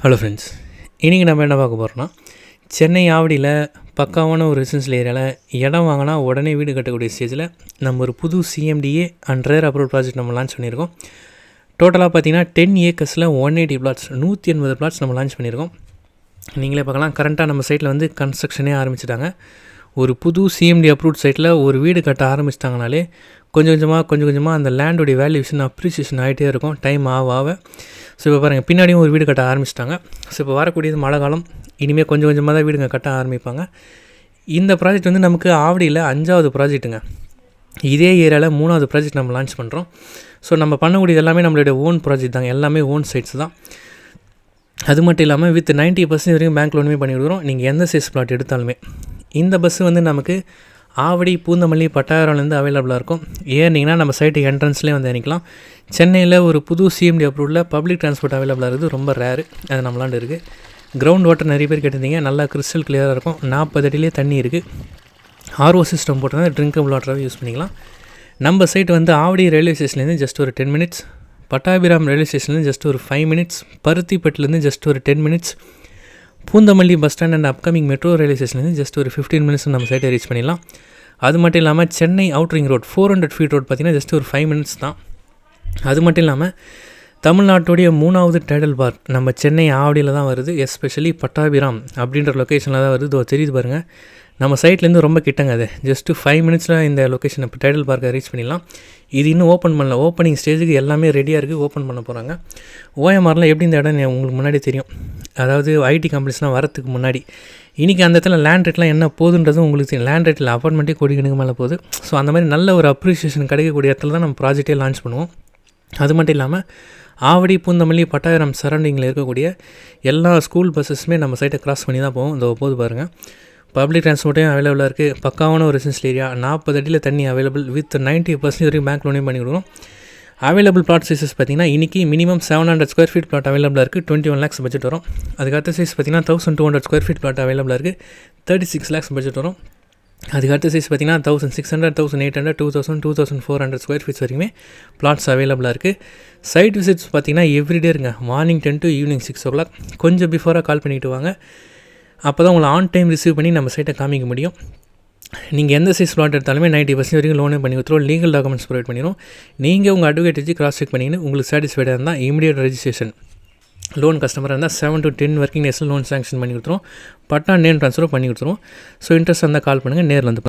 Hello friends, இன்றைக்கி நம்ம என்ன பார்க்க போகிறோன்னா, சென்னை ஆவடியில் பக்காவான ஒரு ரெசிடென்ஷியல் ஏரியாவில் இடம் வாங்கினா உடனே வீடு கட்டக்கூடிய ஸ்டேஜில் நம்ம ஒரு புது CMDA and rare approval project நம்ம லான்ச் பண்ணியிருக்கோம். டோட்டலாக பார்த்தீங்கன்னா 10 ஏக்கர்ஸில் 180 பிளாட்ஸ் 180 பிளாட்ஸ் நம்ம லான்ச் பண்ணியிருக்கோம். நீங்களே பார்க்கலாம், கரண்ட்டாக நம்ம சைட்டில் வந்து கன்ஸ்ட்ரக்ஷனே ஆரம்பிச்சிட்டாங்க. ஒரு புது சிஎம்டி அப்ரூவ்ட் சைட்டில் ஒரு வீடு கட்ட ஆரம்பிச்சிட்டாங்கனாலே கொஞ்சம் கொஞ்சமாக அந்த லேண்டோடைய வேல்யூஷன் அப்ரிசியேஷன் ஆகிட்டே இருக்கும் டைம் ஆக. ஸோ இப்போ பாருங்கள், பின்னாடியும் ஒரு வீடு கட்ட ஆரம்பிச்சிட்டாங்க. ஸோ இப்போ வரக்கூடியது மழை காலம், இனிமேல் கொஞ்சமாக தான் வீடுங்க கட்ட ஆரம்பிப்பாங்க. இந்த ப்ராஜெக்ட் வந்து நமக்கு ஆவடியில் 5வது ப்ராஜெக்ட்டுங்க. இதே ஏரியாவில் 3வது ப்ராஜெக்ட் நம்ம லான்ச் பண்ணுறோம். ஸோ நம்ம பண்ணக்கூடியது எல்லாமே நம்மளுடைய ஓன் ப்ராஜெக்ட் தாங்க, எல்லாமே ஓன் சைட்ஸ் தான். அது மட்டும் இல்லாமல் வித் 90% வரைக்கும் பேங்க் லோனுமே பண்ணி கொடுக்குறோம். நீங்கள் எந்த சைஸ் பிளாட் எடுத்தாலுமே. இந்த பஸ்ஸு வந்து நமக்கு ஆவடி, பூந்தமல்லி, பட்டாயிரம்லேருந்து அவைலபிளாக இருக்கும். ஏறினீங்கன்னா நம்ம சைட்டு என்ட்ரன்ஸ்லேயே வந்து இறங்கிக்கலாம். சென்னையில் ஒரு புது சிஎம்டி அப்ரூவ்டில் பப்ளிக் ட்ரான்ஸ்போர்ட் அவைலபிளாக இருக்குது, ரொம்ப ரேரு. அது நம்மளாண்டு இருக்குது. கிரவுண்ட் வாட்டர் நிறைய பேர் கேட்டிருந்தீங்க, நல்லா கிறிஸ்டல் கிளியராக இருக்கும். 40 அடியிலே தண்ணி இருக்குது. ஆர்ஓ சிஸ்டம் போட்டோன்னா ட்ரிங்கபிள் வாட்டராகவே யூஸ் பண்ணிக்கலாம். நம்ம சைட் வந்து ஆவடி ரயில்வே ஸ்டேஷன்லேருந்து ஜஸ்ட் ஒரு 10 மினிட்ஸ், பட்டாபிராம் ரயில்வே ஸ்டேஷன்லேருந்து ஜஸ்ட் ஒரு 5 மினிட்ஸ், பருத்திப்பட்டிலேருந்து ஜஸ்ட் ஒரு 10 minutes, Poonamallee bus stand and upcoming metro railway ஸ்டேஷன்லேருந்து ஜஸ்ட் ஒரு 15 மினிட்ஸ் நம்ம சைட்டை ரீச் பண்ணிடலாம். அது மட்டும் இல்லாமல் Chennai outer ring road 400 feet road பார்த்திங்கன்னா ஜஸ்ட் ஒரு 5 மினிட்ஸ் தான். அது மட்டும் இல்லாமல் தமிழ்நாட்டுடைய 3வது டைடல் பார்க் நம்ம சென்னை ஆவடியில் தான் வருது. எஸ்பெஷலி பட்டாபிராம் அப்படின்ற லொக்கேஷனில் தான் வருது. தெரியுது பாருங்கள், நம்ம சைட்லேருந்து ரொம்ப கிட்டங்க. அது ஜஸ்ட்டு 5 மினிட்ஸில் இந்த லொக்கேஷன் இப்போ டைடல் பார்க்கை ரீச் பண்ணிடலாம். இது இன்னும் ஓப்பன் பண்ணல, ஓப்பனிங் ஸ்டேஜுக்கு எல்லாமே ரெடியாக இருக்குது, ஓப்பன் பண்ண போகிறாங்க. ஓஎம்ஆரில் எப்படி இந்த இடம் உங்களுக்கு முன்னாடி தெரியும், அதாவது ஐடி கம்பெனிஸ்லாம் வரத்துக்கு முன்னாடி. இன்றைக்கி அந்த இடத்துல லேண்ட் ரேட்லாம் என்ன போகுதுன்றதும் உங்களுக்கு தெரியும். லேண்ட் ரேட்டில் அப்பார்ட்மெண்ட்டே கோடிக்கணக்கு மேலே போகுது. ஸோ அந்த மாதிரி நல்ல ஒரு அப்ரிசியேஷன் கிடைக்கக்கூடிய இடத்துல தான் நம்ம ப்ராஜெக்டே லான்ச் பண்ணுவோம். அது மட்டும் இல்லாமல் ஆவடி, பூந்தமல்லி, பட்டாயிரம் சரௌண்டிங்கில் இருக்கக்கூடிய எல்லா ஸ்கூல் பஸ்ஸஸுமே நம்ம சைட்டை கிராஸ் பண்ணி தான் போவோம். இந்த போது பாருங்கள், பப்ளிக் ட்ரான்ஸ்போர்ட்டையும் அவைலபிளாக இருக்குது. பக்காவான ஒரு ரெசிடென்ஷியல் ஏரியா, 40 அடியில் தண்ணி அவைலபிள், வித் 90% வரைக்கும் பேங்க் லோனையும் பண்ணி கொடுக்குறோம். அவைலபிள் பிளாட் சைஸஸ் பார்த்திங்கன்னா இன்றைக்கி மினிமம் 700 ஸ்கொயர் ஃபீட் பிளாட் அவைலபிளாக இருக்குது. 21 lakhs பட்ஜெட் வரும். அதுக்கடுத்த சைஸ் பார்த்திங்கன்னா 1200 ஸ்கொயர் ஃபீட் பிளாட் அவைலபிளாக இருக்குது. 36 lakhs பட்ஜெட் வரும். அதுக்கடுத்த சைஸ் பார்த்திங்கன்னா 1600, 1800, 2000, 2400 ஸ்கொயர் ஃபீட்ஸ் வரைக்குமே பிளாட்ஸ் அவைலபிளாக இருக்குது. சைட் விசிட்ஸ் பார்த்திங்கன்னா எவ்ரிடே இருங்க, மார்னிங் 10 to ஈவினிங் 6 o'clock. கொஞ்சம் பிஃபோராக கால் பண்ணிவிட்டு வாங்க, அப்போ தான் உங்களை ஆன் டைம் ரிசீவ் பண்ணி நம்ம சைட்டை காமிக்க முடியும். நீங்கள் எந்த சைஸ் பிளாட் எடுத்தாலுமே 90% வரைக்கும் லோனே பண்ணி கொடுத்துருவோம். லீகல் டாக்குமெண்ட்ஸ் ப்ரொவைட் பண்ணிடுவோம். நீங்கள் உங்கள் அட்வொகேட் வச்சு கிராஸ் செக் பண்ணிங்கன்னு உங்களுக்கு சாட்டிஸ்ஃபைடாக இருந்தால் இமீடியட் ரெஜிஸ்ட்ரேஷன். லோன் கஸ்டமராக இருந்தால் 7 to 10 ஒர்க்கிங் டேஸில் லோன் சாங்ஷன் பண்ணி கொடுத்துருவோம். பட்டா நேம் ட்ரான்ஸ்ஃபரும் பண்ணி கொடுத்துருவோம். ஸோ இன்ட்ரெஸ்ட் இருந்தால் கால் பண்ணுங்கள், நேரில் வந்து